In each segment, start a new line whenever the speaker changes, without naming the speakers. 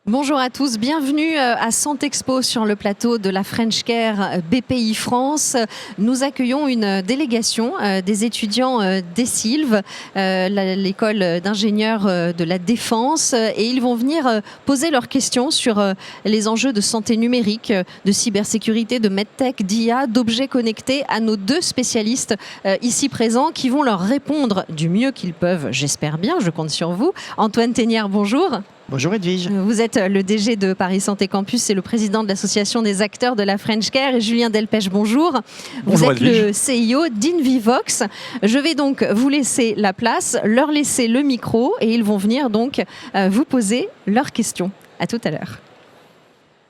Bonjour à tous, bienvenue à Santexpo sur le plateau de la French Care BPI France. Nous accueillons une délégation des étudiants d'ESILV, l'école d'ingénieurs de la défense, et ils vont venir poser leurs questions sur les enjeux de santé numérique, de cybersécurité, de medtech, d'IA, d'objets connectés à nos deux spécialistes ici présents qui vont leur répondre du mieux qu'ils peuvent, j'espère bien, je compte sur vous. Antoine Teignard, bonjour.
Bonjour Edwige.
Vous êtes le DG de Paris Santé Campus et le président de l'association des acteurs de la French Care. Et Julien Delpech, bonjour.
Bonjour
vous êtes
Edwige.
le CIO d'Invivox. Je vais donc vous laisser la place, leur laisser le micro et ils vont venir donc vous poser leurs questions. À tout à l'heure.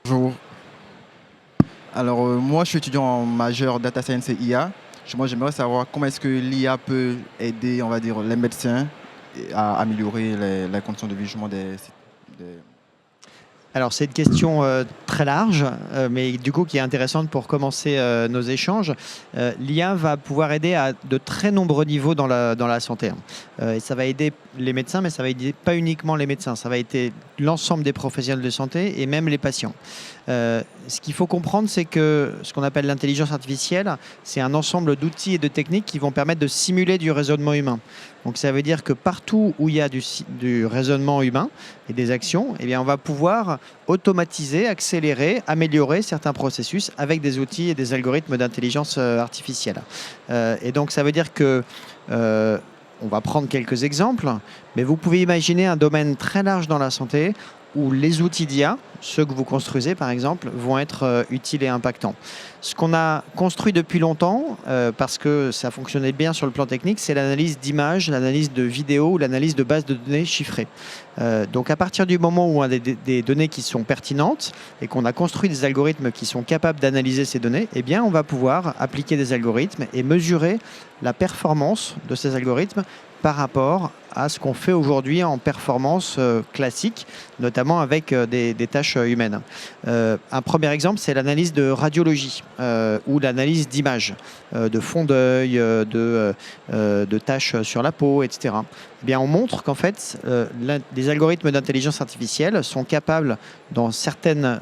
Bonjour. Alors moi je suis étudiant en majeur Data Science et IA. Moi j'aimerais savoir comment est-ce que l'IA peut aider, on va dire, les médecins à améliorer les conditions de vieillissement des...
Alors c'est une question très large, mais du coup qui est intéressante pour commencer nos échanges. L'IA va pouvoir aider à de très nombreux niveaux dans la santé. Et ça va aider les médecins, mais ça va aider pas uniquement les médecins, ça va aider l'ensemble des professionnels de santé et même les patients. Ce qu'il faut comprendre, c'est que ce qu'on appelle l'intelligence artificielle, c'est un ensemble d'outils et de techniques qui vont permettre de simuler du raisonnement humain. Donc ça veut dire que partout où il y a du raisonnement humain et des actions, eh bien, on va pouvoir automatiser, accélérer, améliorer certains processus avec des outils et des algorithmes d'intelligence artificielle. Et donc ça veut dire que on va prendre quelques exemples, mais vous pouvez imaginer un domaine très large dans la santé où les outils d'IA, ceux que vous construisez par exemple, vont être utiles et impactants. Ce qu'on a construit depuis longtemps, parce que ça fonctionnait bien sur le plan technique, c'est l'analyse d'images, l'analyse de vidéos ou l'analyse de bases de données chiffrées. Donc à partir du moment où on a des données qui sont pertinentes et qu'on a construit des algorithmes qui sont capables d'analyser ces données, eh bien on va pouvoir appliquer des algorithmes et mesurer la performance de ces algorithmes par rapport à ce qu'on fait aujourd'hui en performance classique, notamment avec des tâches humaines. Un premier exemple, c'est l'analyse de radiologie ou l'analyse d'images, de fond d'œil, de taches sur la peau, etc. Eh bien, on montre qu'en fait, les algorithmes d'intelligence artificielle sont capables, dans certaines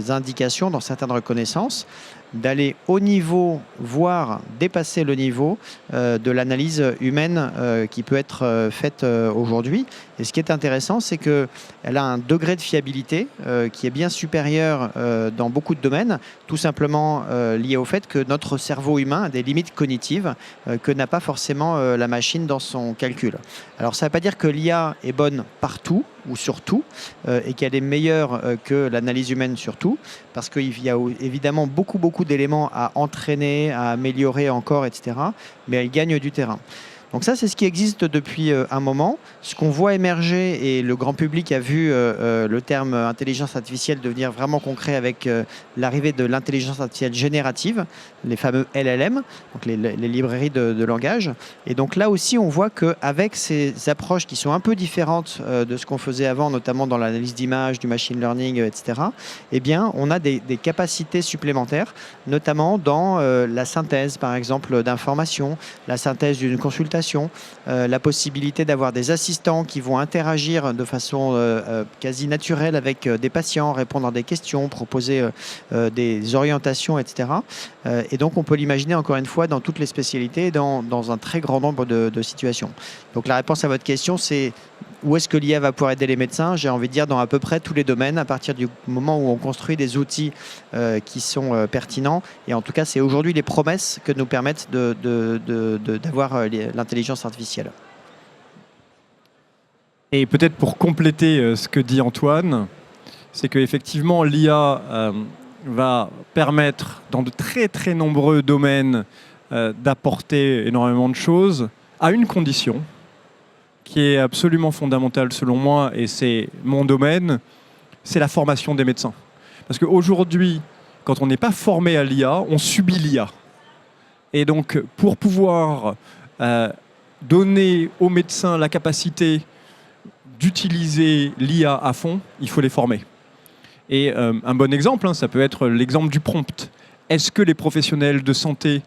indications, dans certaines reconnaissances, d'aller au niveau, voire dépasser le niveau de l'analyse humaine qui peut être faite aujourd'hui. Et ce qui est intéressant, c'est qu'elle a un degré de fiabilité qui est bien supérieur dans beaucoup de domaines, tout simplement lié au fait que notre cerveau humain a des limites cognitives que n'a pas forcément la machine dans son calcul. Alors ça ne veut pas dire que l'IA est bonne partout ou sur tout et qu'elle est meilleure que l'analyse humaine sur tout, parce qu'il y a évidemment beaucoup d'éléments à entraîner, à améliorer encore, etc. Mais elle gagne du terrain. Donc ça, c'est ce qui existe depuis un moment. Ce qu'on voit émerger, et le grand public a vu le terme intelligence artificielle devenir vraiment concret avec l'arrivée de l'intelligence artificielle générative, les fameux LLM, donc les librairies de langage. Et donc là aussi, on voit qu'avec ces approches qui sont un peu différentes de ce qu'on faisait avant, notamment dans l'analyse d'images, du machine learning, etc., eh bien, on a des capacités supplémentaires, notamment dans la synthèse, par exemple, d'informations, la synthèse d'une consultation, la possibilité d'avoir des assistants qui vont interagir de façon quasi naturelle avec des patients, répondre à des questions, proposer des orientations, etc. Et donc on peut l'imaginer encore une fois dans toutes les spécialités, dans un très grand nombre de situations. Donc la réponse à votre question, c'est où est-ce que l'IA va pouvoir aider les médecins? J'ai envie de dire dans à peu près tous les domaines, à partir du moment où on construit des outils qui sont pertinents. Et en tout cas, c'est aujourd'hui les promesses que nous permettent d'avoir l'intelligence artificielle.
Et peut-être pour compléter ce que dit Antoine, c'est qu'effectivement l'IA va permettre dans de très nombreux domaines d'apporter énormément de choses à une condition qui est absolument fondamentale selon moi, et c'est mon domaine, c'est la formation des médecins. Parce qu'aujourd'hui, quand on n'est pas formé à l'IA, on subit l'IA. Et donc, pour pouvoir donner aux médecins la capacité d'utiliser l'IA à fond, il faut les former. Et un bon exemple, ça peut être l'exemple du prompt. Est-ce que les professionnels de santé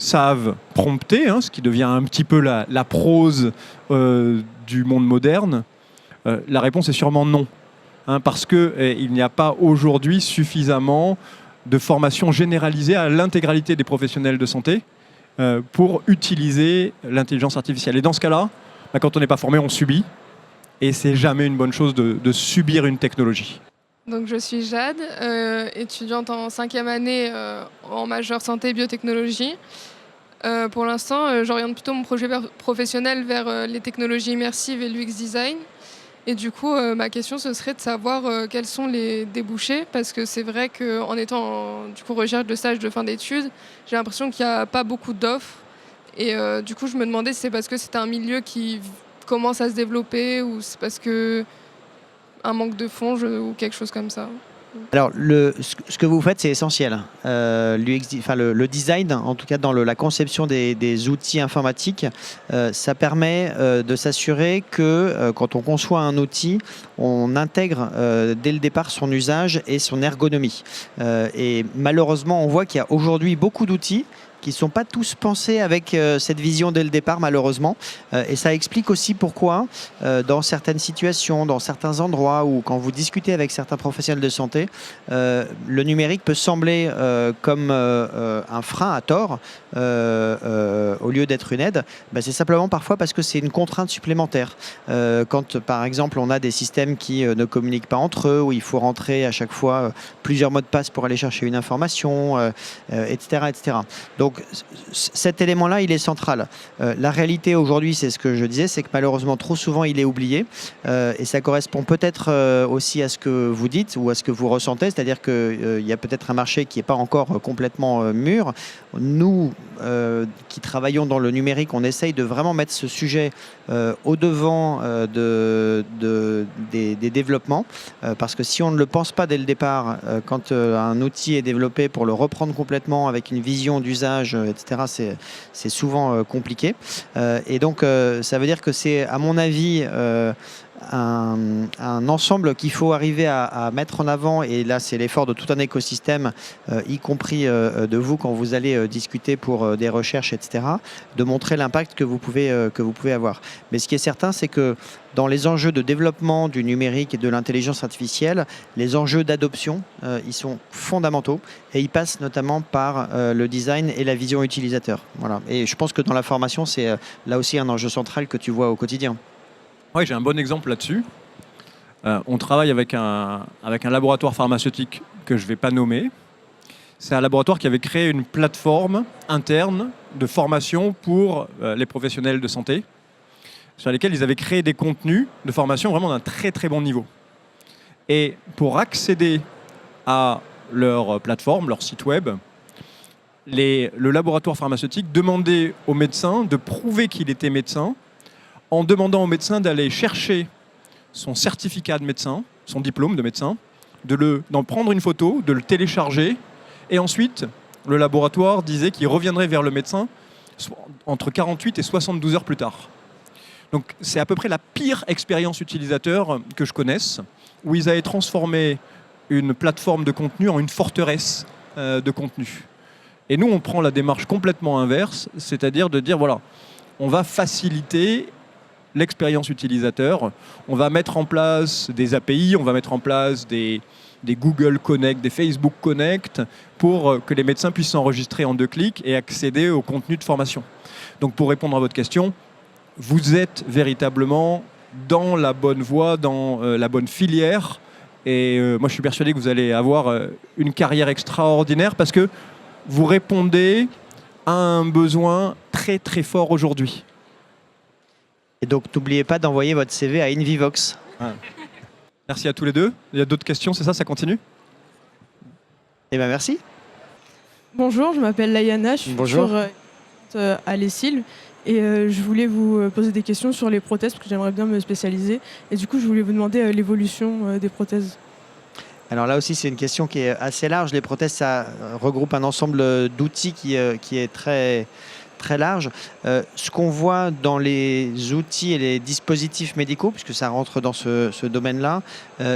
savent prompter, ce qui devient un petit peu la prose du monde moderne? La réponse est sûrement non. parce qu'il n'y a pas aujourd'hui suffisamment de formation généralisée à l'intégralité des professionnels de santé pour utiliser l'intelligence artificielle. Et dans ce cas-là, quand on n'est pas formé, on subit. Et c'est jamais une bonne chose de subir une technologie.
Donc je suis Jade, étudiante en 5e année en majeure santé et biotechnologie. Pour l'instant, j'oriente plutôt mon projet professionnel vers les technologies immersives et l'UX design. Et du coup, ma question, ce serait de savoir quels sont les débouchés, parce que c'est vrai qu'en étant en recherche de stage de fin d'études, j'ai l'impression qu'il n'y a pas beaucoup d'offres. Et du coup, je me demandais si c'est parce que c'est un milieu qui commence à se développer ou c'est parce que un manque de fonds ou quelque chose comme ça.
Alors, ce que vous faites, c'est essentiel. Le design, en tout cas dans la conception des outils informatiques, ça permet de s'assurer que quand on conçoit un outil, on intègre dès le départ son usage et son ergonomie. Et malheureusement, on voit qu'il y a aujourd'hui beaucoup d'outils qui ne sont pas tous pensés avec cette vision dès le départ, malheureusement. Et ça explique aussi pourquoi, dans certaines situations, dans certains endroits, ou quand vous discutez avec certains professionnels de santé, le numérique peut sembler comme un frein à tort, au lieu d'être une aide. C'est simplement parfois parce que c'est une contrainte supplémentaire. Quand, par exemple, on a des systèmes qui ne communiquent pas entre eux, où il faut rentrer à chaque fois plusieurs mots de passe pour aller chercher une information, etc., etc. Donc, cet élément-là, il est central. La réalité aujourd'hui, c'est ce que je disais, c'est que malheureusement, trop souvent, il est oublié. Et ça correspond peut-être aussi à ce que vous dites ou à ce que vous ressentez, c'est-à-dire qu'il y a peut-être un marché qui n'est pas encore complètement mûr. Nous, qui travaillons dans le numérique, on essaye de vraiment mettre ce sujet au devant des développements, parce que si on ne le pense pas dès le départ, quand un outil est développé, pour le reprendre complètement avec une vision d'usage, etc., c'est souvent compliqué. Et donc, ça veut dire que c'est, à mon avis, un ensemble qu'il faut arriver à mettre en avant, et là c'est l'effort de tout un écosystème, y compris de vous quand vous allez discuter pour des recherches, etc., de montrer l'impact que vous pouvez avoir. Mais ce qui est certain, c'est que dans les enjeux de développement du numérique et de l'intelligence artificielle, les enjeux d'adoption, ils sont fondamentaux, et ils passent notamment par le design et la vision utilisateur. Voilà. Et je pense que dans la formation, c'est là aussi un enjeu central que tu vois au quotidien.
Oui, j'ai un bon exemple là-dessus. On travaille avec un laboratoire pharmaceutique que je ne vais pas nommer. C'est un laboratoire qui avait créé une plateforme interne de formation pour les professionnels de santé, sur lesquels ils avaient créé des contenus de formation vraiment d'un très très bon niveau. Et pour accéder à leur plateforme, leur site web, le laboratoire pharmaceutique demandait aux médecins de prouver qu'il était médecin, en demandant au médecin d'aller chercher son certificat de médecin, son diplôme de médecin, d'en prendre une photo, de le télécharger, et ensuite, le laboratoire disait qu'il reviendrait vers le médecin entre 48 et 72 heures plus tard. Donc c'est à peu près la pire expérience utilisateur que je connaisse, où ils avaient transformé une plateforme de contenu en une forteresse de contenu. Et nous, on prend la démarche complètement inverse, c'est-à-dire de dire, voilà, on va faciliter l'expérience utilisateur, on va mettre en place des API, on va mettre en place des Google Connect, des Facebook Connect, pour que les médecins puissent s'enregistrer en 2 clics et accéder au contenu de formation. Donc pour répondre à votre question, vous êtes véritablement dans la bonne voie, dans la bonne filière, et moi je suis persuadé que vous allez avoir une carrière extraordinaire, parce que vous répondez à un besoin très très fort aujourd'hui.
Et donc, n'oubliez pas d'envoyer votre CV à Invivox.
Ah. Merci à tous les deux. Il y a d'autres questions, c'est ça, ça continue?
Eh bien, merci.
Bonjour, je m'appelle Layana, je suis à l'ESIL. Et je voulais vous poser des questions sur les prothèses, parce que j'aimerais bien me spécialiser. Et du coup, je voulais vous demander l'évolution des prothèses.
Alors là aussi, c'est une question qui est assez large. Les prothèses, ça regroupe un ensemble d'outils qui est très large. Ce qu'on voit dans les outils et les dispositifs médicaux, puisque ça rentre dans ce domaine-là,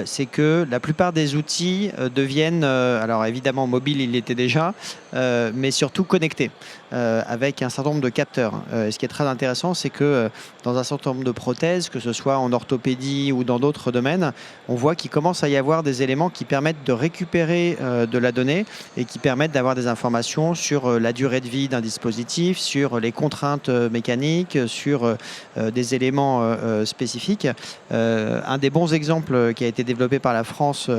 c'est que la plupart des outils deviennent, alors évidemment mobile, il l'était déjà, mais surtout connecté, avec un certain nombre de capteurs. Et ce qui est très intéressant, c'est que dans un certain nombre de prothèses, que ce soit en orthopédie ou dans d'autres domaines, on voit qu'il commence à y avoir des éléments qui permettent de récupérer de la donnée et qui permettent d'avoir des informations sur la durée de vie d'un dispositif, sur les contraintes mécaniques, sur des éléments spécifiques. Un des bons exemples qui a été développé par la France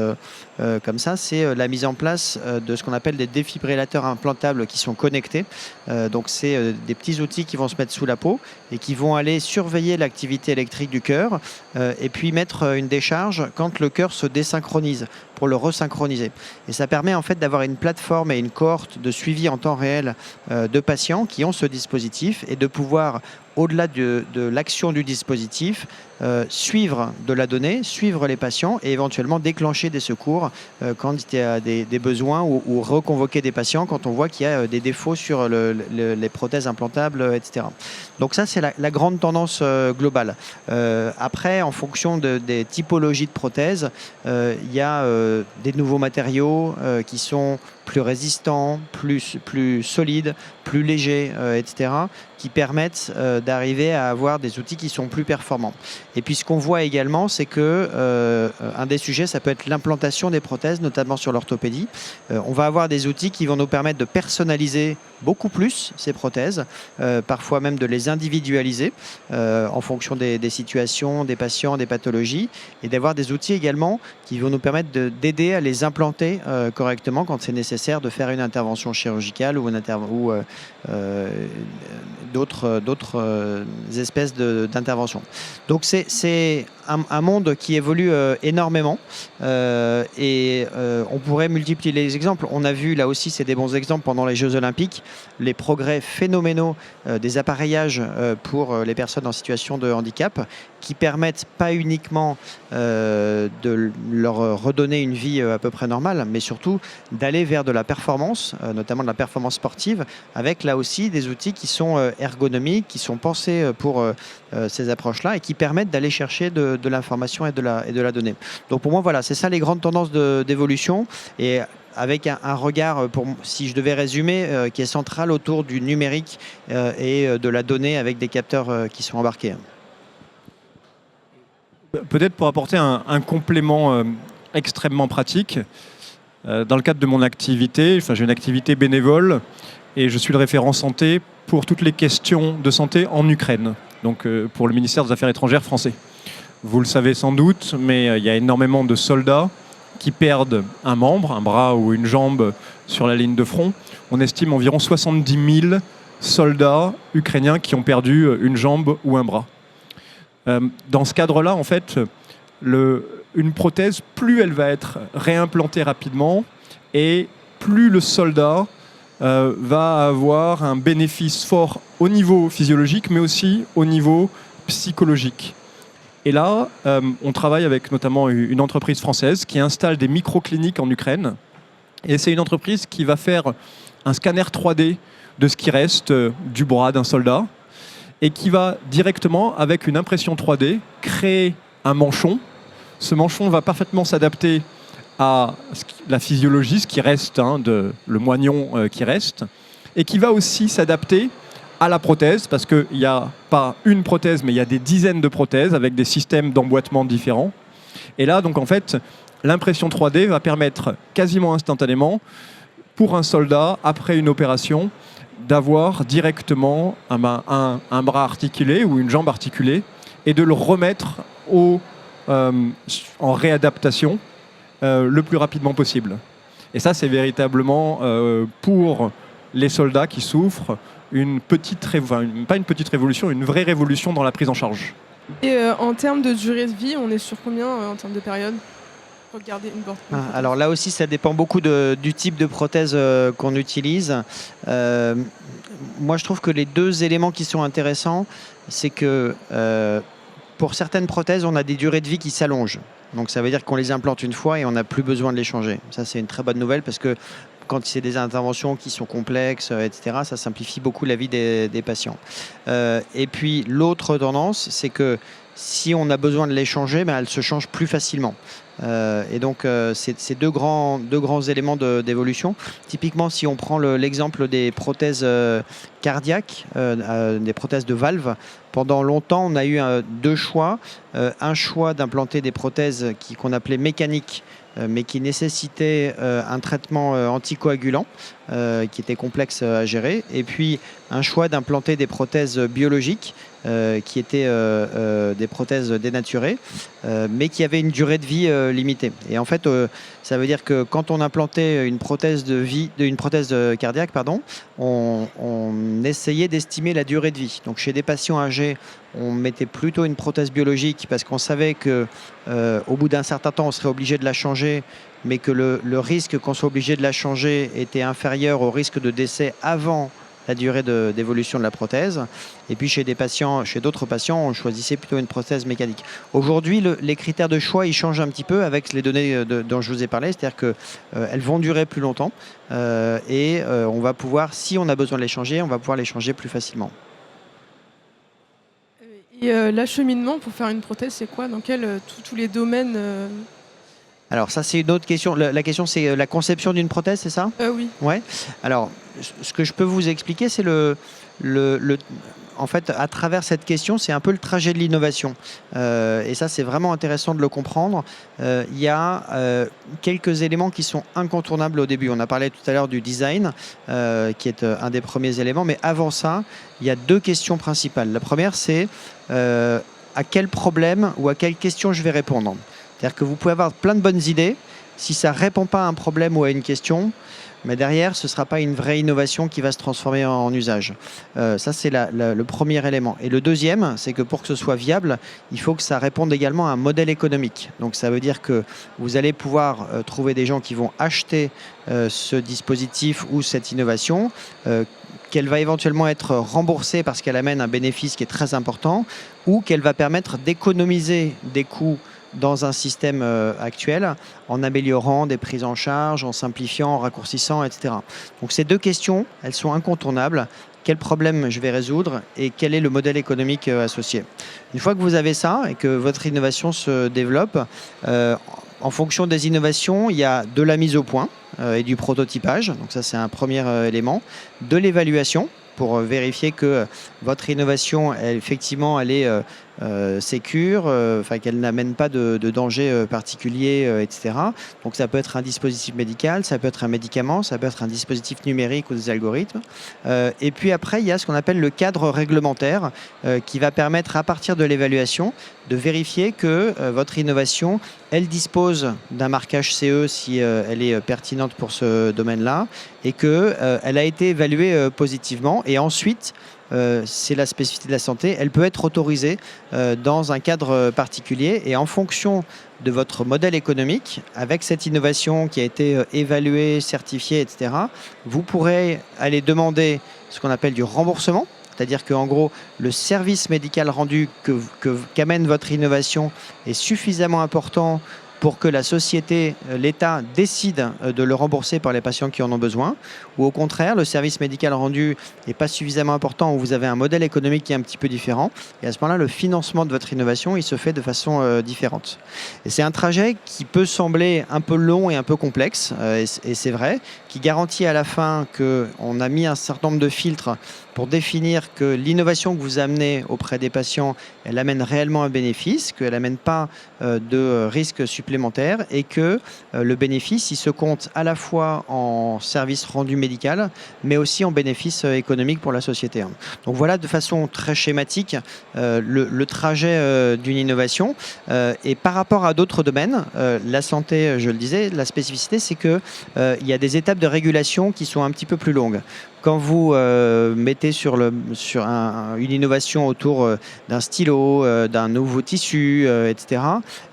comme ça, c'est la mise en place de ce qu'on appelle des défibrillateurs implantables qui sont connectés. Donc c'est des petits outils qui vont se mettre sous la peau et qui vont aller surveiller l'activité électrique du cœur et puis mettre une décharge quand le cœur se désynchronise pour le resynchroniser. Et ça permet en fait d'avoir une plateforme et une cohorte de suivi en temps réel de patients qui ont ce dispositif et de pouvoir, au-delà de l'action du dispositif, suivre de la donnée, suivre les patients et éventuellement déclencher des secours quand il y a des besoins ou reconvoquer des patients quand on voit qu'il y a des défauts sur les prothèses implantables, etc. Donc ça, c'est la grande tendance globale. Après, en fonction des typologies de prothèses, il y a des nouveaux matériaux qui sont plus résistants, plus solides, plus légers, etc., qui permettent d'arriver à avoir des outils qui sont plus performants. Et puis ce qu'on voit également, c'est que un des sujets, ça peut être l'implantation des prothèses, notamment sur l'orthopédie. On va avoir des outils qui vont nous permettre de personnaliser beaucoup plus ces prothèses, parfois même de les individualiser en fonction des situations, des patients, des pathologies, et d'avoir des outils également qui vont nous permettre d'aider à les implanter correctement quand c'est nécessaire de faire une intervention chirurgicale ou d'autres espèces d'interventions. Donc c'est un monde qui évolue énormément et on pourrait multiplier les exemples. On a vu là aussi, c'est des bons exemples pendant les Jeux Olympiques, les progrès phénoménaux des appareillages pour les personnes en situation de handicap qui permettent pas uniquement de leur redonner une vie à peu près normale, mais surtout d'aller vers de la performance, notamment de la performance sportive, avec là aussi des outils qui sont ergonomiques, qui sont pensés pour ces approches-là et qui permettent d'aller chercher de l'information et de la donnée. Donc pour moi, voilà, c'est ça les grandes tendances d'évolution et avec un regard, si je devais résumer, qui est central autour du numérique et de la donnée avec des capteurs qui sont embarqués.
Peut-être pour apporter un complément extrêmement pratique, dans le cadre de mon activité, j'ai une activité bénévole et je suis le référent santé pour toutes les questions de santé en Ukraine, donc pour le ministère des Affaires étrangères français. Vous le savez sans doute, mais il y a énormément de soldats qui perdent un membre, un bras ou une jambe sur la ligne de front. On estime environ 70 000 soldats ukrainiens qui ont perdu une jambe ou un bras. Dans ce cadre-là, en fait, une prothèse, plus elle va être réimplantée rapidement et plus le soldat va avoir un bénéfice fort au niveau physiologique, mais aussi au niveau psychologique. Et là, on travaille avec notamment une entreprise française qui installe des microcliniques en Ukraine. Et c'est une entreprise qui va faire un scanner 3D de ce qui reste du bras d'un soldat et qui va directement, avec une impression 3D, créer un manchon. Ce manchon va parfaitement s'adapter à la physiologie, ce qui reste, le moignon qui reste, et qui va aussi s'adapter à la prothèse, parce qu'il n'y a pas une prothèse, mais il y a des dizaines de prothèses avec des systèmes d'emboîtement différents. Et là, donc en fait, l'impression 3D va permettre quasiment instantanément, pour un soldat, après une opération, d'avoir directement un bras articulé ou une jambe articulée et de le remettre en réadaptation le plus rapidement possible. Et ça, c'est véritablement pour les soldats qui souffrent pas une petite révolution, une vraie révolution dans la prise en charge.
Et en termes de durée de vie, on est sur combien en termes de période pour garder une prothèse?
Alors là aussi, ça dépend beaucoup du type de prothèse qu'on utilise. Moi, je trouve que les deux éléments qui sont intéressants, c'est que pour certaines prothèses, on a des durées de vie qui s'allongent. Donc ça veut dire qu'on les implante une fois et on n'a plus besoin de les changer. Ça, c'est une très bonne nouvelle parce que quand c'est des interventions qui sont complexes, etc., ça simplifie beaucoup la vie des patients. Et puis l'autre tendance, c'est que si on a besoin de les changer, elles se changent plus facilement. Et donc, c'est deux grands éléments d'évolution. Typiquement, si on prend l'exemple des prothèses cardiaques, des prothèses de valve, pendant longtemps, on a eu deux choix. Un choix d'implanter des prothèses qu'on appelait mécaniques, mais qui nécessitaient un traitement anticoagulant, qui était complexe à gérer. Et puis, un choix d'implanter des prothèses biologiques, qui étaient des prothèses dénaturées, mais qui avaient une durée de vie limitée. Et en fait, ça veut dire que quand on implantait une prothèse cardiaque, on essayait d'estimer la durée de vie. Donc chez des patients âgés, on mettait plutôt une prothèse biologique parce qu'on savait que au bout d'un certain temps, on serait obligé de la changer, mais que le risque qu'on soit obligé de la changer était inférieur au risque de décès avant la durée d'évolution de la prothèse. Et puis chez d'autres patients, on choisissait plutôt une prothèse mécanique. Aujourd'hui, les critères de choix, ils changent un petit peu avec les données dont je vous ai parlé, c'est-à-dire qu'elles vont durer plus longtemps et on va pouvoir, si on a besoin de les changer, on va pouvoir les changer plus facilement.
Et l'acheminement pour faire une prothèse, c'est quoi? Dans tous les domaines
Alors ça, c'est une autre question. La question, c'est la conception d'une prothèse, c'est ça?
Oui.
Ouais. Alors, ce que je peux vous expliquer, c'est en fait, à travers cette question, c'est un peu le trajet de l'innovation. Et ça, c'est vraiment intéressant de le comprendre. Il y a quelques éléments qui sont incontournables au début. On a parlé tout à l'heure du design, qui est un des premiers éléments. Mais avant ça, il y a deux questions principales. La première, c'est à quel problème ou à quelle question je vais répondre. C'est-à-dire que vous pouvez avoir plein de bonnes idées. Si ça ne répond pas à un problème ou à une question, mais derrière, ce ne sera pas une vraie innovation qui va se transformer en usage. Ça, c'est le premier élément. Et le deuxième, c'est que pour que ce soit viable, il faut que ça réponde également à un modèle économique. Donc ça veut dire que vous allez pouvoir trouver des gens qui vont acheter ce dispositif ou cette innovation, qu'elle va éventuellement être remboursée parce qu'elle amène un bénéfice qui est très important, ou qu'elle va permettre d'économiser des coûts dans un système actuel, en améliorant des prises en charge, en simplifiant, en raccourcissant, etc. Donc ces deux questions, elles sont incontournables. Quel problème je vais résoudre et quel est le modèle économique associé? Une fois que vous avez ça et que votre innovation se développe, en fonction des innovations, il y a de la mise au point et du prototypage. Donc ça, c'est un premier élément. De l'évaluation, pour vérifier que votre innovation, elle est sécure, qu'elle n'amène pas de danger particulier, etc. Donc ça peut être un dispositif médical, ça peut être un médicament, ça peut être un dispositif numérique ou des algorithmes. Et puis après, il y a ce qu'on appelle le cadre réglementaire qui va permettre, à partir de l'évaluation, de vérifier que votre innovation, elle dispose d'un marquage CE si elle est pertinente pour ce domaine-là et qu'elle a été évaluée positivement. Et ensuite, c'est la spécificité de la santé, elle peut être autorisée dans un cadre particulier et en fonction de votre modèle économique, avec cette innovation qui a été évaluée, certifiée, etc., vous pourrez aller demander ce qu'on appelle du remboursement. C'est-à-dire qu'en gros, le service médical rendu qu'amène votre innovation est suffisamment important pour que la société, l'État décide de le rembourser par les patients qui en ont besoin, ou au contraire, le service médical rendu n'est pas suffisamment important, ou vous avez un modèle économique qui est un petit peu différent, et à ce moment-là, le financement de votre innovation, il se fait de façon différente. Et c'est un trajet qui peut sembler un peu long et un peu complexe, et c'est vrai, qui garantit à la fin qu'on a mis un certain nombre de filtres pour définir que l'innovation que vous amenez auprès des patients, elle amène réellement un bénéfice, qu'elle n'amène pas de risques supplémentaires et que le bénéfice, il se compte à la fois en service rendu médical, mais aussi en bénéfice économique pour la société. Donc voilà de façon très schématique le trajet d'une innovation. Et par rapport à d'autres domaines, la santé, je le disais, la spécificité, c'est qu'il y a des étapes de régulation qui sont un petit peu plus longues. Quand vous mettez sur une innovation autour d'un stylo, d'un nouveau tissu, etc.,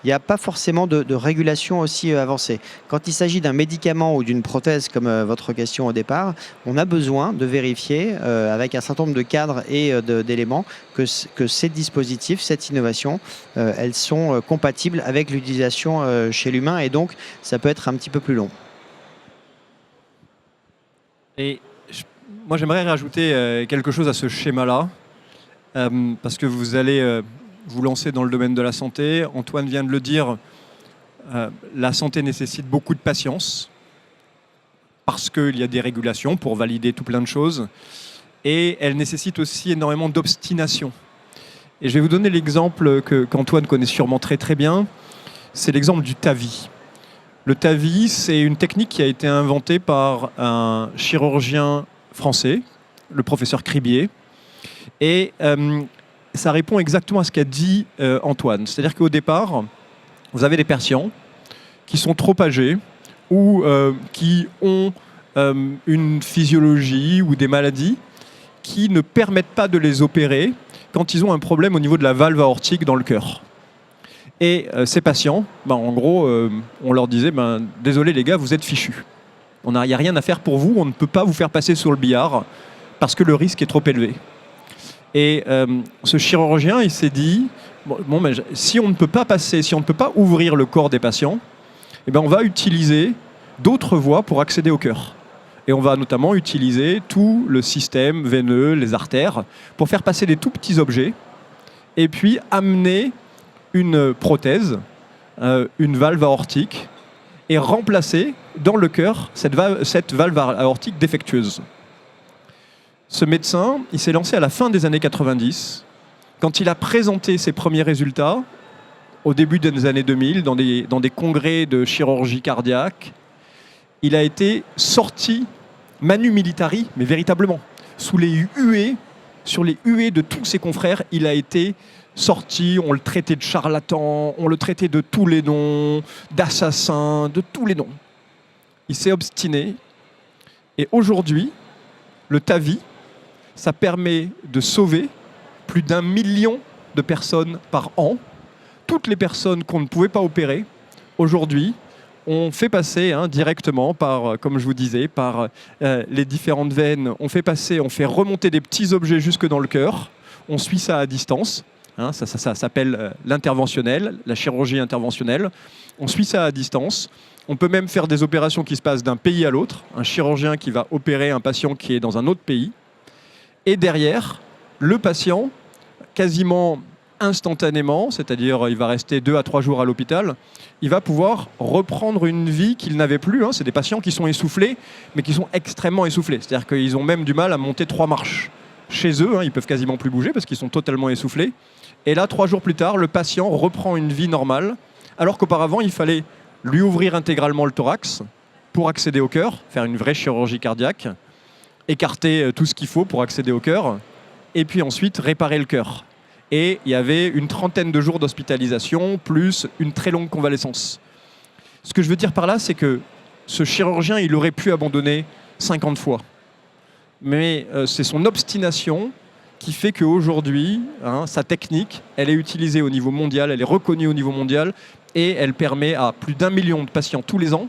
il n'y a pas forcément de régulation aussi avancée. Quand il s'agit d'un médicament ou d'une prothèse, comme votre question au départ, on a besoin de vérifier avec un certain nombre de cadres et d'éléments que ces dispositifs, cette innovation, elles sont compatibles avec l'utilisation chez l'humain et donc ça peut être un petit peu plus long.
Et moi, j'aimerais rajouter quelque chose à ce schéma-là, parce que vous allez vous lancer dans le domaine de la santé. Antoine vient de le dire, la santé nécessite beaucoup de patience parce qu'il y a des régulations pour valider tout plein de choses. Et elle nécessite aussi énormément d'obstination. Et je vais vous donner l'exemple qu'Antoine connaît sûrement très très bien. C'est l'exemple du TAVI. Le TAVI, c'est une technique qui a été inventée par un chirurgien français, le professeur Cribier. Et ça répond exactement à ce qu'a dit Antoine. C'est-à-dire qu'au départ, vous avez des patients qui sont trop âgés ou qui ont une physiologie ou des maladies qui ne permettent pas de les opérer quand ils ont un problème au niveau de la valve aortique dans le cœur. Et ces patients, en gros, on leur disait désolé les gars, vous êtes fichus. Il n'y a rien à faire pour vous, on ne peut pas vous faire passer sur le billard parce que le risque est trop élevé. Et ce chirurgien, il s'est dit si on ne peut pas passer, si on ne peut pas ouvrir le corps des patients, on va utiliser d'autres voies pour accéder au cœur. Et on va notamment utiliser tout le système veineux, les artères, pour faire passer des tout petits objets et puis amener une prothèse, une valve aortique, et remplacer dans le cœur cette valve aortique défectueuse. Ce médecin, il s'est lancé à la fin des années 90. Quand il a présenté ses premiers résultats, au début des années 2000, dans des congrès de chirurgie cardiaque, il a été sorti manu militari, mais véritablement, sur les huées de tous ses confrères, il a été sorti, on le traitait de charlatan, on le traitait de tous les noms, d'assassin, de tous les noms. Il s'est obstiné. Et aujourd'hui, le TAVI, ça permet de sauver plus d'1 million de personnes par an. Toutes les personnes qu'on ne pouvait pas opérer, aujourd'hui, on fait passer directement par, comme je vous disais, par les différentes veines. On fait remonter des petits objets jusque dans le cœur. On suit ça à distance. Ça s'appelle l'interventionnel, la chirurgie interventionnelle. On suit ça à distance. On peut même faire des opérations qui se passent d'un pays à l'autre. Un chirurgien qui va opérer un patient qui est dans un autre pays. Et derrière, le patient, quasiment instantanément, c'est-à-dire il va rester 2 à 3 jours à l'hôpital, il va pouvoir reprendre une vie qu'il n'avait plus. C'est des patients qui sont essoufflés, mais qui sont extrêmement essoufflés. C'est-à-dire qu'ils ont même du mal à monter 3 marches. Chez eux, ils peuvent quasiment plus bouger parce qu'ils sont totalement essoufflés. Et là, 3 jours plus tard, le patient reprend une vie normale, alors qu'auparavant, il fallait lui ouvrir intégralement le thorax pour accéder au cœur, faire une vraie chirurgie cardiaque, écarter tout ce qu'il faut pour accéder au cœur, et puis ensuite réparer le cœur. Et il y avait une 30aine de jours d'hospitalisation, plus une très longue convalescence. Ce que je veux dire par là, c'est que ce chirurgien, il aurait pu abandonner 50 fois. Mais c'est son obstination qui fait qu'aujourd'hui, sa technique, elle est utilisée au niveau mondial, elle est reconnue au niveau mondial, et elle permet à plus d'1 million de patients tous les ans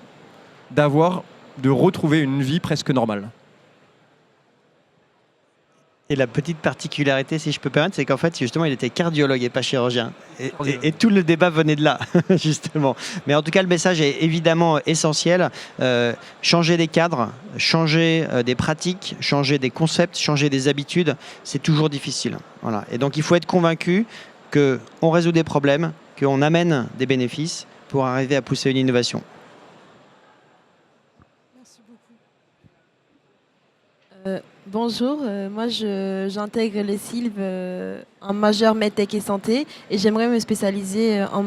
de retrouver une vie presque normale.
Et la petite particularité, si je peux permettre, c'est qu'en fait, justement, il était cardiologue et pas chirurgien. Et tout le débat venait de là, justement. Mais en tout cas, le message est évidemment essentiel. Changer des cadres, changer des pratiques, changer des concepts, changer des habitudes, c'est toujours difficile. Voilà. Et donc, il faut être convaincu qu'on résout des problèmes, qu'on amène des bénéfices pour arriver à pousser une innovation.
Merci beaucoup.
Bonjour, moi j'intègre les Sylves en majeur MedTech et santé et j'aimerais me spécialiser en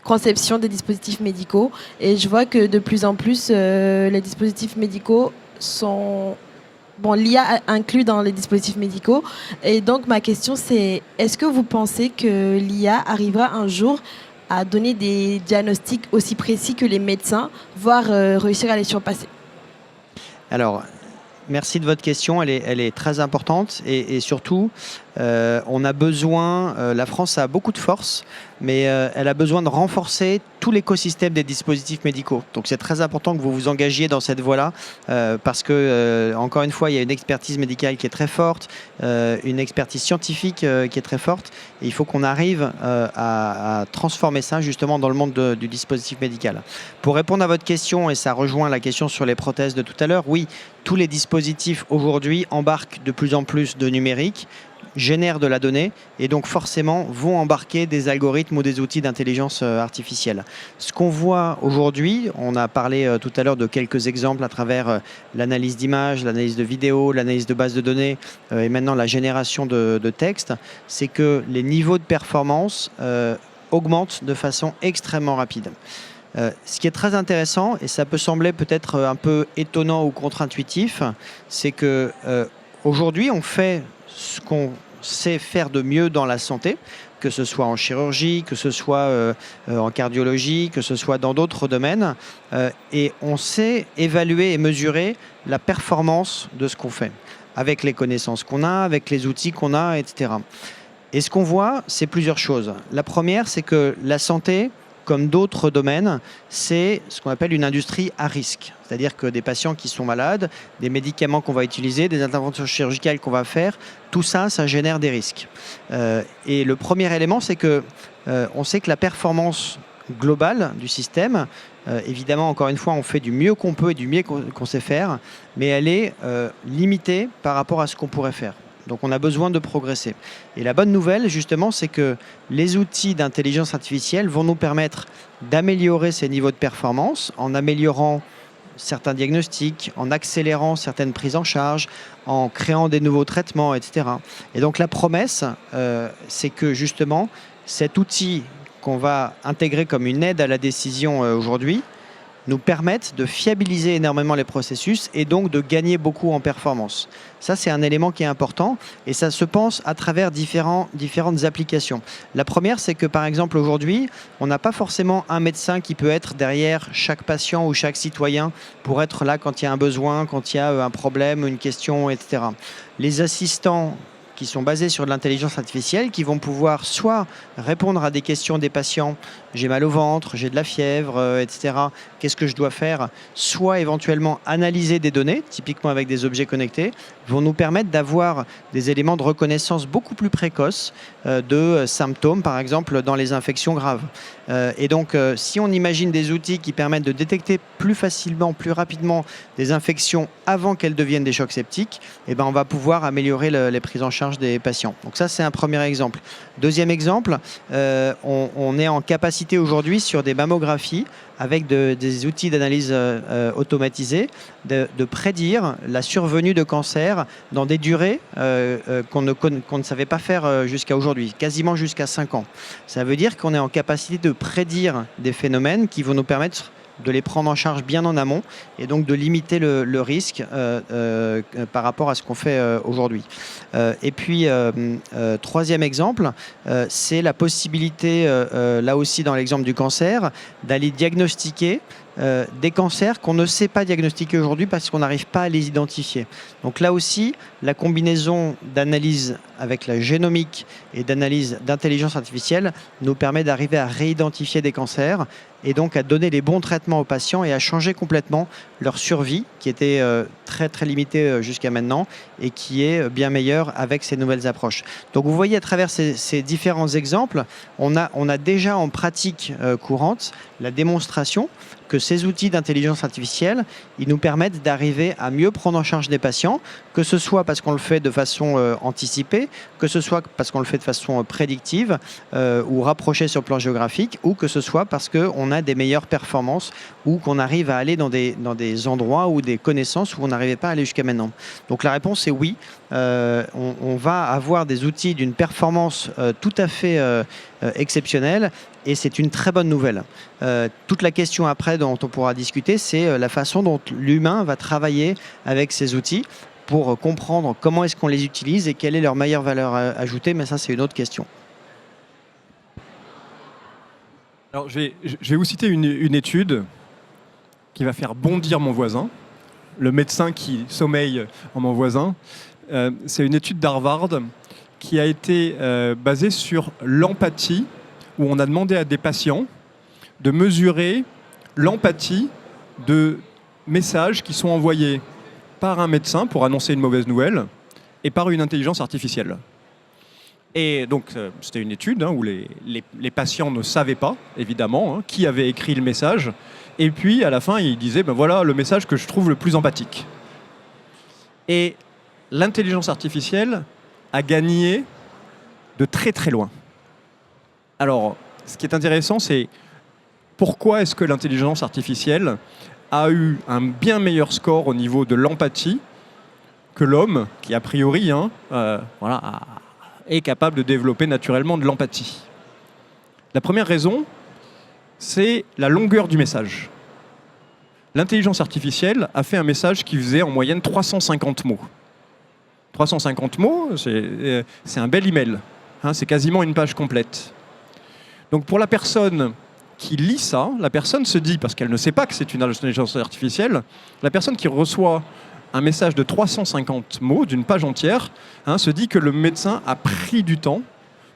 conception des dispositifs médicaux. Et je vois que de plus en plus les dispositifs médicaux sont... l'IA inclus dans les dispositifs médicaux. Et donc ma question c'est, est-ce que vous pensez que l'IA arrivera un jour à donner des diagnostics aussi précis que les médecins, voire réussir à les surpasser?
Alors, merci de votre question, elle est très importante et surtout, on a besoin, la France a beaucoup de force, mais elle a besoin de renforcer tout l'écosystème des dispositifs médicaux. Donc c'est très important que vous vous engagiez dans cette voie-là parce que, encore une fois, il y a une expertise médicale qui est très forte, une expertise scientifique qui est très forte. Et il faut qu'on arrive à transformer ça justement dans le monde du dispositif médical. Pour répondre à votre question, et ça rejoint la question sur les prothèses de tout à l'heure, oui, tous les dispositifs aujourd'hui embarquent de plus en plus de numérique. génèrent de la donnée et donc forcément vont embarquer des algorithmes ou des outils d'intelligence artificielle. Ce qu'on voit aujourd'hui, on a parlé tout à l'heure de quelques exemples à travers l'analyse d'images, l'analyse de vidéos, l'analyse de bases de données et maintenant la génération de texte, c'est que les niveaux de performance augmentent de façon extrêmement rapide. Ce qui est très intéressant, et ça peut sembler peut-être un peu étonnant ou contre-intuitif, c'est que aujourd'hui, on fait ce qu'on sait faire de mieux dans la santé, que ce soit en chirurgie, que ce soit en cardiologie, que ce soit dans d'autres domaines, et on sait évaluer et mesurer la performance de ce qu'on fait, avec les connaissances qu'on a, avec les outils qu'on a, etc. Et ce qu'on voit, c'est plusieurs choses. La première, c'est que la santé, comme d'autres domaines, c'est ce qu'on appelle une industrie à risque. C'est-à-dire que des patients qui sont malades, des médicaments qu'on va utiliser, des interventions chirurgicales qu'on va faire, tout ça, ça génère des risques. Et le premier élément, c'est que on sait que la performance globale du système, évidemment, encore une fois, on fait du mieux qu'on peut et du mieux qu'on sait faire, mais elle est limitée par rapport à ce qu'on pourrait faire. Donc on a besoin de progresser. Et la bonne nouvelle, justement, c'est que les outils d'intelligence artificielle vont nous permettre d'améliorer ces niveaux de performance en améliorant certains diagnostics, en accélérant certaines prises en charge, en créant des nouveaux traitements, etc. Et donc la promesse, c'est que justement, cet outil qu'on va intégrer comme une aide à la décision aujourd'hui, nous permettent de fiabiliser énormément les processus et donc de gagner beaucoup en performance. Ça, c'est un élément qui est important et ça se pense à travers différentes applications. La première, c'est que par exemple aujourd'hui, on n'a pas forcément un médecin qui peut être derrière chaque patient ou chaque citoyen pour être là quand il y a un besoin, quand il y a un problème, une question, etc. Les assistants qui sont basés sur de l'intelligence artificielle, qui vont pouvoir soit répondre à des questions des patients, j'ai mal au ventre, j'ai de la fièvre, etc., qu'est-ce que je dois faire, soit éventuellement analyser des données, typiquement avec des objets connectés, vont nous permettre d'avoir des éléments de reconnaissance beaucoup plus précoces de symptômes, par exemple dans les infections graves. Et donc, si on imagine des outils qui permettent de détecter plus facilement, plus rapidement des infections avant qu'elles deviennent des chocs septiques, eh ben, on va pouvoir améliorer les prises en charge des patients. Donc ça, c'est un premier exemple. Deuxième exemple, on est en capacité aujourd'hui sur des mammographies avec des outils d'analyse automatisés, de prédire la survenue de cancer dans des durées qu'on ne savait pas faire jusqu'à aujourd'hui, quasiment jusqu'à 5 ans. Ça veut dire qu'on est en capacité de prédire des phénomènes qui vont nous permettre de les prendre en charge bien en amont et donc de limiter le risque par rapport à ce qu'on fait aujourd'hui. Et puis, troisième exemple, c'est la possibilité, là aussi dans l'exemple du cancer, d'aller diagnostiquer des cancers qu'on ne sait pas diagnostiquer aujourd'hui parce qu'on n'arrive pas à les identifier. Donc là aussi, la combinaison d'analyse avec la génomique et d'analyse d'intelligence artificielle nous permet d'arriver à réidentifier des cancers et donc à donner les bons traitements aux patients et à changer complètement leur survie qui était très très limitée jusqu'à maintenant et qui est bien meilleure avec ces nouvelles approches. Donc vous voyez à travers ces différents exemples, on a déjà en pratique courante la démonstration que ces outils d'intelligence artificielle, ils nous permettent d'arriver à mieux prendre en charge des patients, que ce soit parce qu'on le fait de façon anticipée, que ce soit parce qu'on le fait de façon prédictive ou rapprochée sur le plan géographique, ou que ce soit parce qu'on a des meilleures performances ou qu'on arrive à aller dans des endroits ou des connaissances où on n'arrivait pas à aller jusqu'à maintenant. Donc la réponse est oui, on va avoir des outils d'une performance tout à fait exceptionnelle et c'est une très bonne nouvelle. Toute la question après dont on pourra discuter, c'est la façon dont l'humain va travailler avec ces outils pour comprendre comment est-ce qu'on les utilise et quelle est leur meilleure valeur ajoutée, mais ça c'est une autre question.
Alors, je vais vous citer une étude qui va faire bondir mon voisin, le médecin qui sommeille en mon voisin. C'est une étude d'Harvard qui a été basée sur l'empathie, où on a demandé à des patients de mesurer l'empathie de messages qui sont envoyés par un médecin pour annoncer une mauvaise nouvelle et par une intelligence artificielle. Et donc, c'était une étude où les patients ne savaient pas, évidemment, qui avait écrit le message. Et puis, à la fin, ils disaient, ben voilà le message que je trouve le plus empathique. Et l'intelligence artificielle à gagner de très très loin. Alors, ce qui est intéressant, c'est pourquoi est-ce que l'intelligence artificielle a eu un bien meilleur score au niveau de l'empathie que l'homme, qui a priori est capable de développer naturellement de l'empathie. La première raison, c'est la longueur du message. L'intelligence artificielle a fait un message qui faisait en moyenne 350 mots. 350 mots, c'est un bel email. C'est quasiment une page complète. Donc pour la personne qui lit ça, la personne se dit, parce qu'elle ne sait pas que c'est une intelligence artificielle, la personne qui reçoit un message de 350 mots d'une page entière se dit que le médecin a pris du temps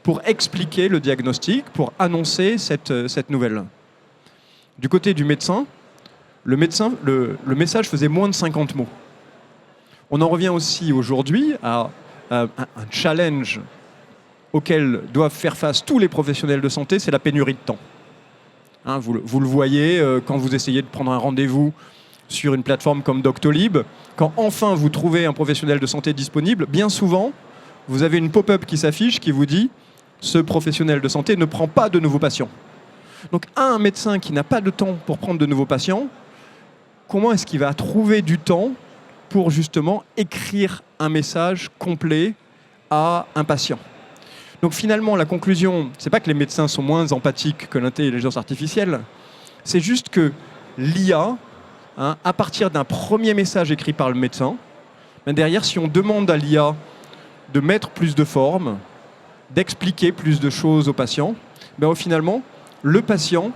pour expliquer le diagnostic, pour annoncer cette nouvelle. Du côté du médecin, le message faisait moins de 50 mots. On en revient aussi aujourd'hui à un challenge auquel doivent faire face tous les professionnels de santé, c'est la pénurie de temps. Vous le voyez quand vous essayez de prendre un rendez-vous sur une plateforme comme Doctolib, quand enfin vous trouvez un professionnel de santé disponible, bien souvent, vous avez une pop-up qui s'affiche qui vous dit « Ce professionnel de santé ne prend pas de nouveaux patients ». Donc un médecin qui n'a pas de temps pour prendre de nouveaux patients, comment est-ce qu'il va trouver du temps pour justement écrire un message complet à un patient? Donc finalement, la conclusion, c'est pas que les médecins sont moins empathiques que l'intelligence artificielle, c'est juste que l'IA, à partir d'un premier message écrit par le médecin, derrière, si on demande à l'IA de mettre plus de formes, d'expliquer plus de choses aux patients, finalement, le patient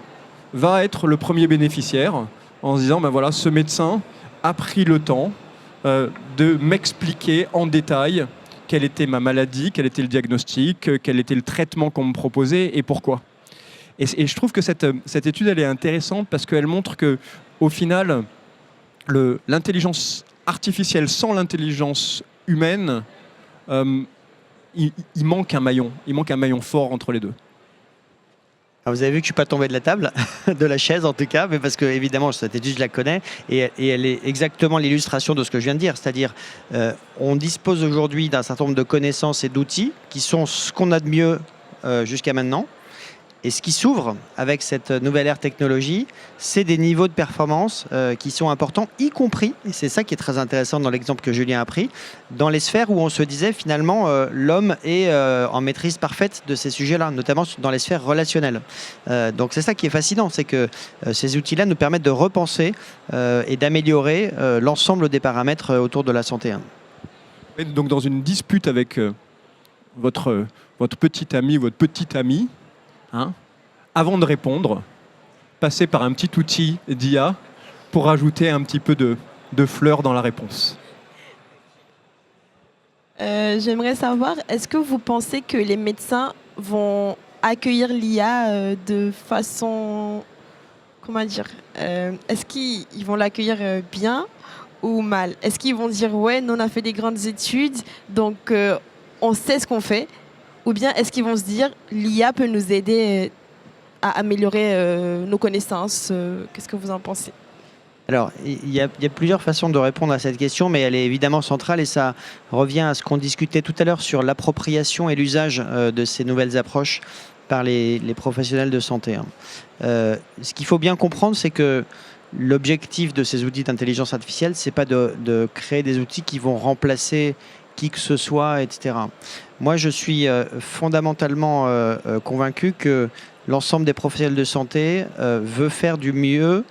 va être le premier bénéficiaire en se disant, voilà, ce médecin a pris le temps de m'expliquer en détail quelle était ma maladie, quel était le diagnostic, quel était le traitement qu'on me proposait et pourquoi. Et je trouve que cette étude, elle est intéressante parce qu'elle montre qu'au final, l'intelligence artificielle sans l'intelligence humaine, il manque un maillon. Il manque un maillon fort entre les deux.
Alors vous avez vu que je ne suis pas tombé de la table, de la chaise en tout cas, mais parce que évidemment cette étude je la connais et elle est exactement l'illustration de ce que je viens de dire. C'est-à-dire on dispose aujourd'hui d'un certain nombre de connaissances et d'outils qui sont ce qu'on a de mieux jusqu'à maintenant. Et ce qui s'ouvre avec cette nouvelle ère technologie, c'est des niveaux de performance qui sont importants, y compris, et c'est ça qui est très intéressant dans l'exemple que Julien a pris, dans les sphères où on se disait finalement l'homme est en maîtrise parfaite de ces sujets-là, notamment dans les sphères relationnelles. Donc c'est ça qui est fascinant, c'est que ces outils-là nous permettent de repenser et d'améliorer l'ensemble des paramètres autour de la santé.
Et donc dans une dispute avec votre petit ami, votre petite amie, avant de répondre, passer par un petit outil d'IA pour ajouter un petit peu de fleurs dans la réponse.
J'aimerais savoir, est-ce que vous pensez que les médecins vont accueillir l'IA de façon... Comment dire est-ce qu'ils vont l'accueillir bien ou mal? Est-ce qu'ils vont dire, ouais, nous on a fait des grandes études, donc on sait ce qu'on fait? Ou bien est-ce qu'ils vont se dire, l'IA peut nous aider à améliorer nos connaissances? Qu'est-ce que vous en pensez?
Alors, il y a plusieurs façons de répondre à cette question, mais elle est évidemment centrale et ça revient à ce qu'on discutait tout à l'heure sur l'appropriation et l'usage de ces nouvelles approches par les professionnels de santé. Ce qu'il faut bien comprendre, c'est que l'objectif de ces outils d'intelligence artificielle, c'est pas de créer des outils qui vont remplacer qui que ce soit, etc. Moi, je suis fondamentalement convaincu que l'ensemble des professionnels de santé veut faire du mieux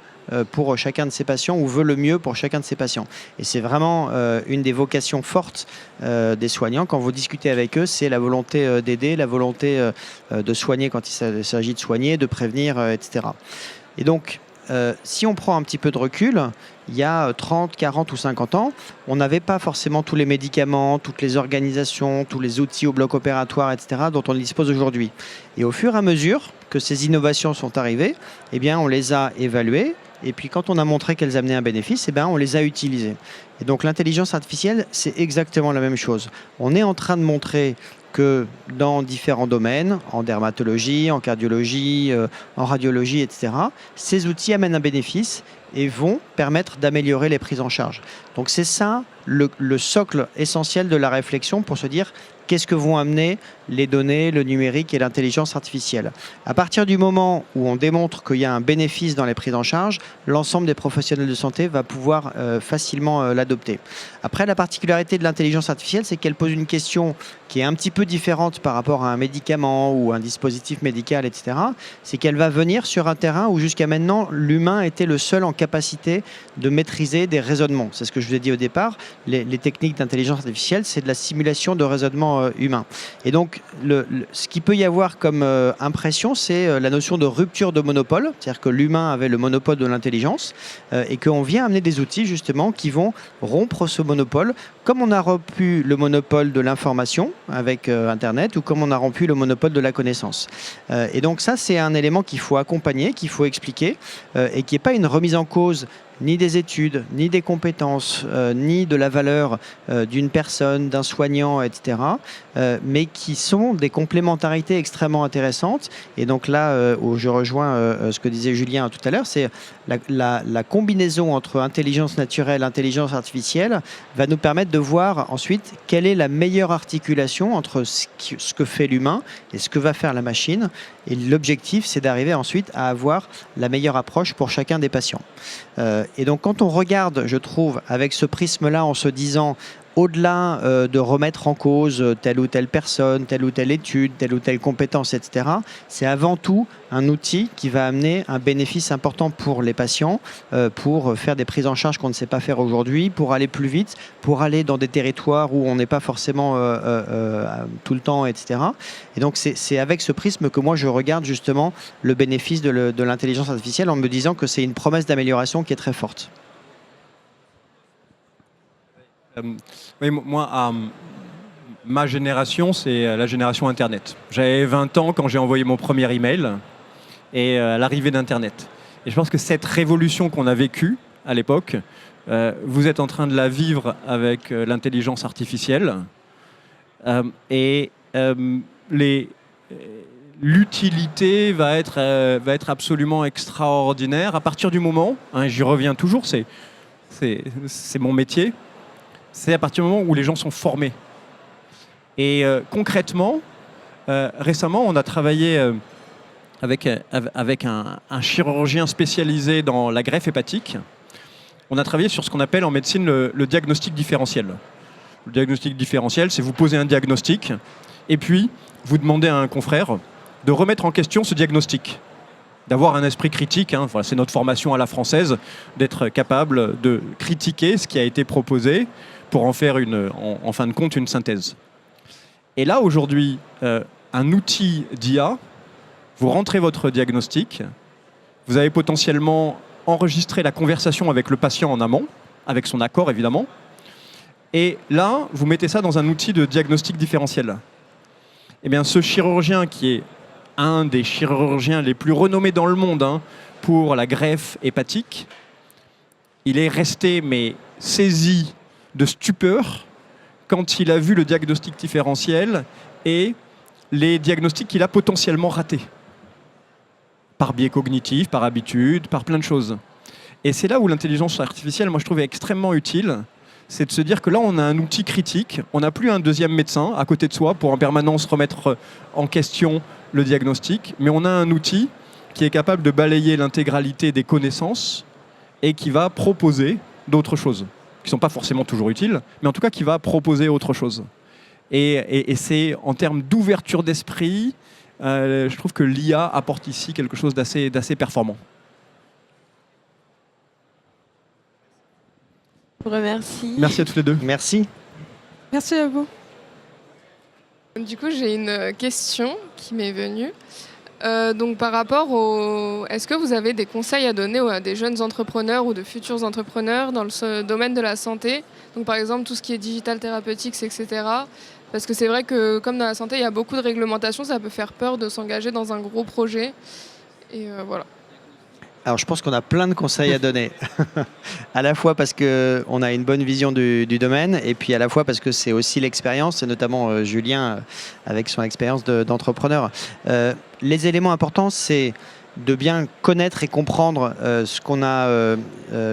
pour chacun de ses patients ou veut le mieux pour chacun de ses patients. Et c'est vraiment une des vocations fortes des soignants. Quand vous discutez avec eux, c'est la volonté d'aider, la volonté de soigner quand il s'agit de soigner, de prévenir, etc. Et donc, si on prend un petit peu de recul, il y a 30, 40 ou 50 ans, on n'avait pas forcément tous les médicaments, toutes les organisations, tous les outils au bloc opératoire, etc., dont on dispose aujourd'hui. Et au fur et à mesure que ces innovations sont arrivées, eh bien, on les a évaluées. Et puis, quand on a montré qu'elles amenaient un bénéfice, eh bien, on les a utilisées. Et donc, l'intelligence artificielle, c'est exactement la même chose. On est en train de montrer que dans différents domaines, en dermatologie, en cardiologie, en radiologie, etc., ces outils amènent un bénéfice et vont permettre d'améliorer les prises en charge. Donc c'est ça le socle essentiel de la réflexion pour se dire qu'est-ce que vont amener les données, le numérique et l'intelligence artificielle. À partir du moment où on démontre qu'il y a un bénéfice dans les prises en charge, l'ensemble des professionnels de santé va pouvoir facilement l'adopter. Après, la particularité de l'intelligence artificielle, c'est qu'elle pose une question qui est un petit peu différente par rapport à un médicament ou un dispositif médical, etc. C'est qu'elle va venir sur un terrain où jusqu'à maintenant, l'humain était le seul en capacité de maîtriser des raisonnements. C'est ce que je vous ai dit au départ. Les techniques d'intelligence artificielle, c'est de la simulation de raisonnement humain. Et donc, ce qu'il peut y avoir comme impression, c'est la notion de rupture de monopole, c'est-à-dire que l'humain avait le monopole de l'intelligence et qu'on vient amener des outils justement qui vont rompre ce monopole, comme on a rompu le monopole de l'information avec Internet ou comme on a rompu le monopole de la connaissance. Et donc ça, c'est un élément qu'il faut accompagner, qu'il faut expliquer et qui n'est pas une remise en cause ni des études, ni des compétences, ni de la valeur d'une personne, d'un soignant, etc., mais qui sont des complémentarités extrêmement intéressantes. Et donc là, où je rejoins ce que disait Julien tout à l'heure, c'est la combinaison entre intelligence naturelle et intelligence artificielle va nous permettre de voir ensuite quelle est la meilleure articulation entre ce que fait l'humain et ce que va faire la machine. Et l'objectif, c'est d'arriver ensuite à avoir la meilleure approche pour chacun des patients. Et donc quand on regarde, je trouve, avec ce prisme-là, en se disant, au-delà de remettre en cause telle ou telle personne, telle ou telle étude, telle ou telle compétence, etc., c'est avant tout un outil qui va amener un bénéfice important pour les patients, pour faire des prises en charge qu'on ne sait pas faire aujourd'hui, pour aller plus vite, pour aller dans des territoires où on n'est pas forcément tout le temps, etc. Et donc c'est avec ce prisme que moi je regarde justement le bénéfice de l'intelligence artificielle en me disant que c'est une promesse d'amélioration qui est très forte.
Oui, moi, ma génération, c'est la génération Internet. J'avais 20 ans quand j'ai envoyé mon premier email et à l'arrivée d'Internet. Et je pense que cette révolution qu'on a vécue à l'époque, vous êtes en train de la vivre avec l'intelligence artificielle. L'utilité va être absolument extraordinaire à partir du moment, j'y reviens toujours, c'est mon métier, c'est à partir du moment où les gens sont formés. Et concrètement, récemment, on a travaillé avec un chirurgien spécialisé dans la greffe hépatique. On a travaillé sur ce qu'on appelle en médecine le diagnostic différentiel. Le diagnostic différentiel, c'est vous poser un diagnostic et puis vous demandez à un confrère de remettre en question ce diagnostic, d'avoir un esprit critique, voilà, c'est notre formation à la française, d'être capable de critiquer ce qui a été proposé pour en faire en fin de compte une synthèse. Et là, aujourd'hui, un outil d'IA, vous rentrez votre diagnostic, vous avez potentiellement enregistré la conversation avec le patient en amont, avec son accord évidemment, et là, vous mettez ça dans un outil de diagnostic différentiel. Eh bien, ce chirurgien qui est un des chirurgiens les plus renommés dans le monde pour la greffe hépatique, il est resté saisi de stupeur quand il a vu le diagnostic différentiel et les diagnostics qu'il a potentiellement ratés. Par biais cognitif, par habitude, par plein de choses. Et c'est là où l'intelligence artificielle, moi je trouve, est extrêmement utile. C'est de se dire que là, on a un outil critique. On n'a plus un deuxième médecin à côté de soi pour en permanence remettre en question le diagnostic, mais on a un outil qui est capable de balayer l'intégralité des connaissances et qui va proposer d'autres choses, qui ne sont pas forcément toujours utiles, mais en tout cas qui va proposer autre chose. Et c'est en termes d'ouverture d'esprit, je trouve que l'IA apporte ici quelque chose d'assez performant.
Je vous remercie.
Merci à tous les deux.
Merci.
Merci à vous.
Du coup, j'ai une question qui m'est venue. Donc par rapport est-ce que vous avez des conseils à donner à des jeunes entrepreneurs ou de futurs entrepreneurs dans le domaine de la santé? Donc par exemple, tout ce qui est digital thérapeutique, etc. Parce que c'est vrai que comme dans la santé, il y a beaucoup de réglementations, ça peut faire peur de s'engager dans un gros projet. Et voilà.
Alors je pense qu'on a plein de conseils à donner, à la fois parce qu'on a une bonne vision du domaine et puis à la fois parce que c'est aussi l'expérience, et notamment Julien avec son expérience d'entrepreneur. Les éléments importants, c'est de bien connaître et comprendre ce qu'on a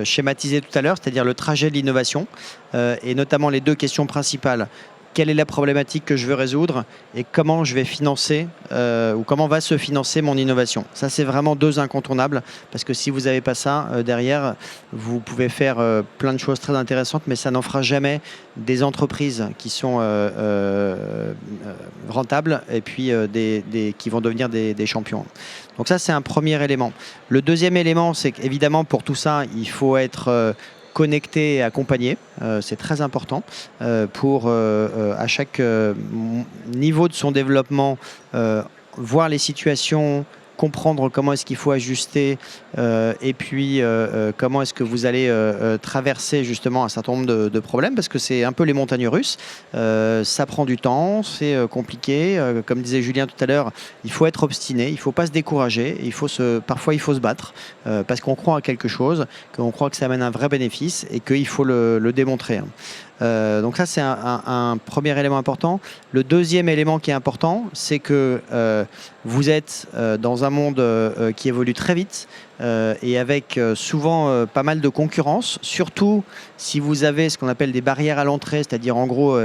schématisé tout à l'heure, c'est-à-dire le trajet de l'innovation et notamment les deux questions principales. quelle est la problématique que je veux résoudre et comment je vais financer ou comment va se financer mon innovation. Ça, c'est vraiment 2 incontournables parce que si vous n'avez pas ça derrière, vous pouvez faire plein de choses très intéressantes, mais ça n'en fera jamais des entreprises qui sont rentables et puis qui vont devenir des champions. Donc ça, c'est un premier élément. Le deuxième élément, c'est qu'évidemment, pour tout ça, il faut être connecté et accompagné. C'est très important pour, à chaque niveau de son développement, voir les situations, comprendre comment est-ce qu'il faut ajuster et puis comment est-ce que vous allez traverser justement un certain nombre de problèmes, parce que c'est un peu les montagnes russes. Ça prend du temps, c'est compliqué. Comme disait Julien tout à l'heure, il faut être obstiné, il ne faut pas se décourager, parfois il faut se battre parce qu'on croit à quelque chose, qu'on croit que ça amène un vrai bénéfice et qu'il faut le démontrer. Donc ça, c'est un premier élément important. Le deuxième élément qui est important, c'est que vous êtes dans un monde qui évolue très vite et avec souvent pas mal de concurrence, surtout si vous avez ce qu'on appelle des barrières à l'entrée, c'est-à-dire en gros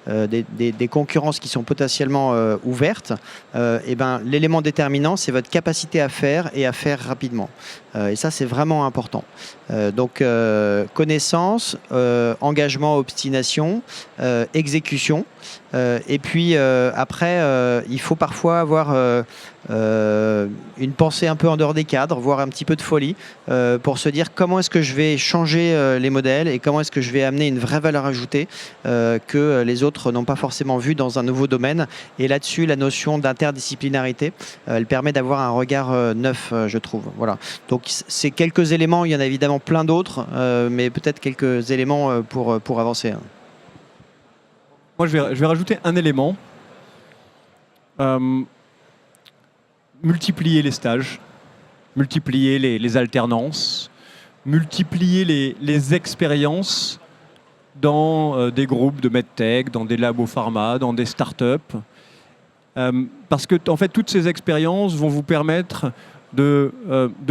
des concurrences qui sont potentiellement ouvertes. Et ben, l'élément déterminant, c'est votre capacité à faire et à faire rapidement. Et ça, c'est vraiment important. Donc, connaissance, engagement, obstination, exécution. Et puis après, il faut parfois avoir une pensée un peu en dehors des cadres, voire un petit peu de folie, pour se dire comment est-ce que je vais changer les modèles et comment est-ce que je vais amener une vraie valeur ajoutée que les autres n'ont pas forcément vu dans un nouveau domaine. Et là-dessus, la notion d'interdisciplinarité, elle permet d'avoir un regard neuf, je trouve. Voilà. Donc, c'est quelques éléments, il y en a évidemment plein d'autres, mais peut-être quelques éléments pour avancer.
Moi, je vais rajouter un élément. Multiplier les stages, multiplier les alternances, multiplier les expériences dans des groupes de medtech, dans des labos pharma, dans des startups. Parce que en fait, toutes ces expériences vont vous permettre de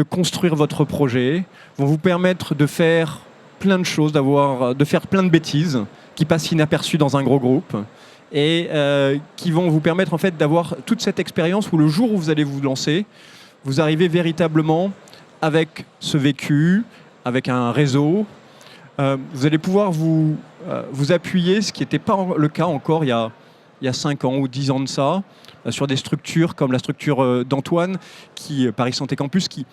construire votre projet, vont vous permettre de faire plein de choses, de faire plein de bêtises qui passent inaperçues dans un gros groupe et qui vont vous permettre en fait d'avoir toute cette expérience où le jour où vous allez vous lancer, vous arrivez véritablement avec ce vécu, avec un réseau. Vous allez pouvoir vous appuyer, ce qui n'était pas le cas encore il y a 5 ans ou 10 ans de ça, sur des structures comme la structure d'Antoine, Paris Santé Campus, qui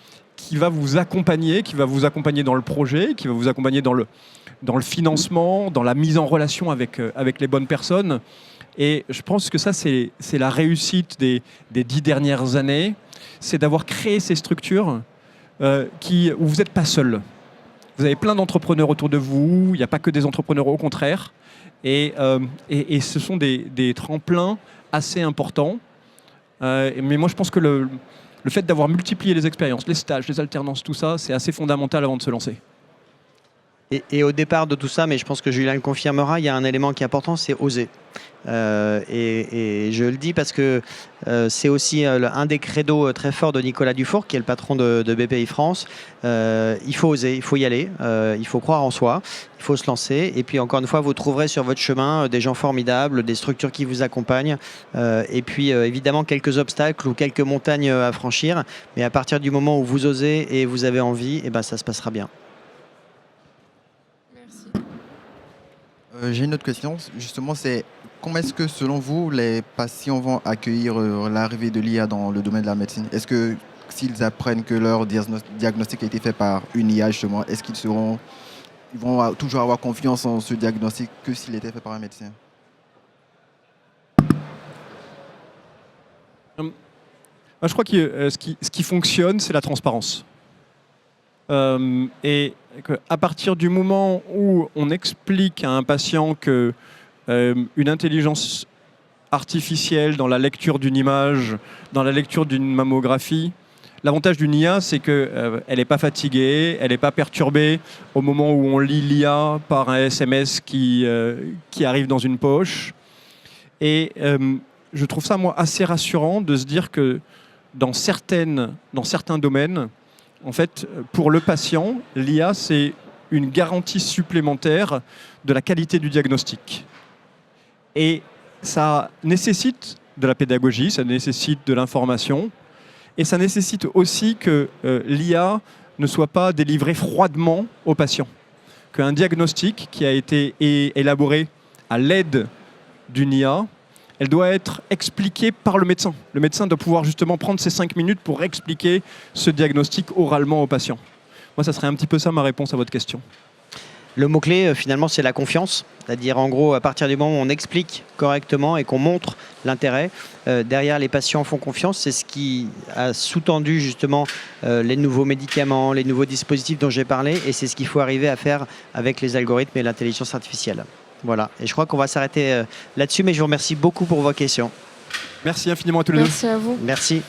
va vous accompagner, dans le projet, qui va vous accompagner dans le financement, dans la mise en relation avec les bonnes personnes. Et je pense que ça, c'est la réussite des 10 dernières années, c'est d'avoir créé ces structures où vous n'êtes pas seul. Vous avez plein d'entrepreneurs autour de vous, il n'y a pas que des entrepreneurs, au contraire. Et ce sont des tremplins assez importants. Mais moi, je pense que le fait d'avoir multiplié les expériences, les stages, les alternances, tout ça, c'est assez fondamental avant de se lancer.
Et au départ de tout ça, mais je pense que Julien le confirmera, il y a un élément qui est important, c'est oser. Et je le dis parce que c'est aussi un des credos très forts de Nicolas Dufour, qui est le patron de BPI France. Il faut oser, il faut y aller, il faut croire en soi, il faut se lancer. Et puis encore une fois, vous trouverez sur votre chemin des gens formidables, des structures qui vous accompagnent. Et puis évidemment quelques obstacles ou quelques montagnes à franchir. Mais à partir du moment où vous osez et vous avez envie, et ben ça se passera bien.
J'ai une autre question, justement, c'est comment est-ce que, selon vous, les patients vont accueillir l'arrivée de l'IA dans le domaine de la médecine? Est-ce que s'ils apprennent que leur diagnostic a été fait par une IA, justement, est-ce qu'ils vont toujours avoir confiance en ce diagnostic que s'il était fait par un médecin?
Je crois que ce qui fonctionne, c'est la transparence. Et à partir du moment où on explique à un patient que une intelligence artificielle dans la lecture d'une image, dans la lecture d'une mammographie, l'avantage d'une IA, c'est qu'elle n'est pas fatiguée, elle n'est pas perturbée au moment où on lit l'IA par un SMS qui arrive dans une poche. Et je trouve ça, moi, assez rassurant de se dire que dans certains domaines, en fait, pour le patient, l'IA, c'est une garantie supplémentaire de la qualité du diagnostic. Et ça nécessite de la pédagogie, ça nécessite de l'information, et ça nécessite aussi que l'IA ne soit pas délivrée froidement aux patients. Qu'un diagnostic qui a été élaboré à l'aide d'une IA, elle doit être expliquée par le médecin. Le médecin doit pouvoir justement prendre ces 5 minutes pour expliquer ce diagnostic oralement au patient. Moi, ça serait un petit peu ça ma réponse à votre question.
Le mot-clé, finalement, c'est la confiance. C'est-à-dire, en gros, à partir du moment où on explique correctement et qu'on montre l'intérêt, derrière, les patients font confiance. C'est ce qui a sous-tendu, justement, les nouveaux médicaments, les nouveaux dispositifs dont j'ai parlé. Et c'est ce qu'il faut arriver à faire avec les algorithmes et l'intelligence artificielle. Voilà. Et je crois qu'on va s'arrêter là-dessus. Mais je vous remercie beaucoup pour vos questions.
Merci infiniment à tous les deux.
Merci à vous.
Merci.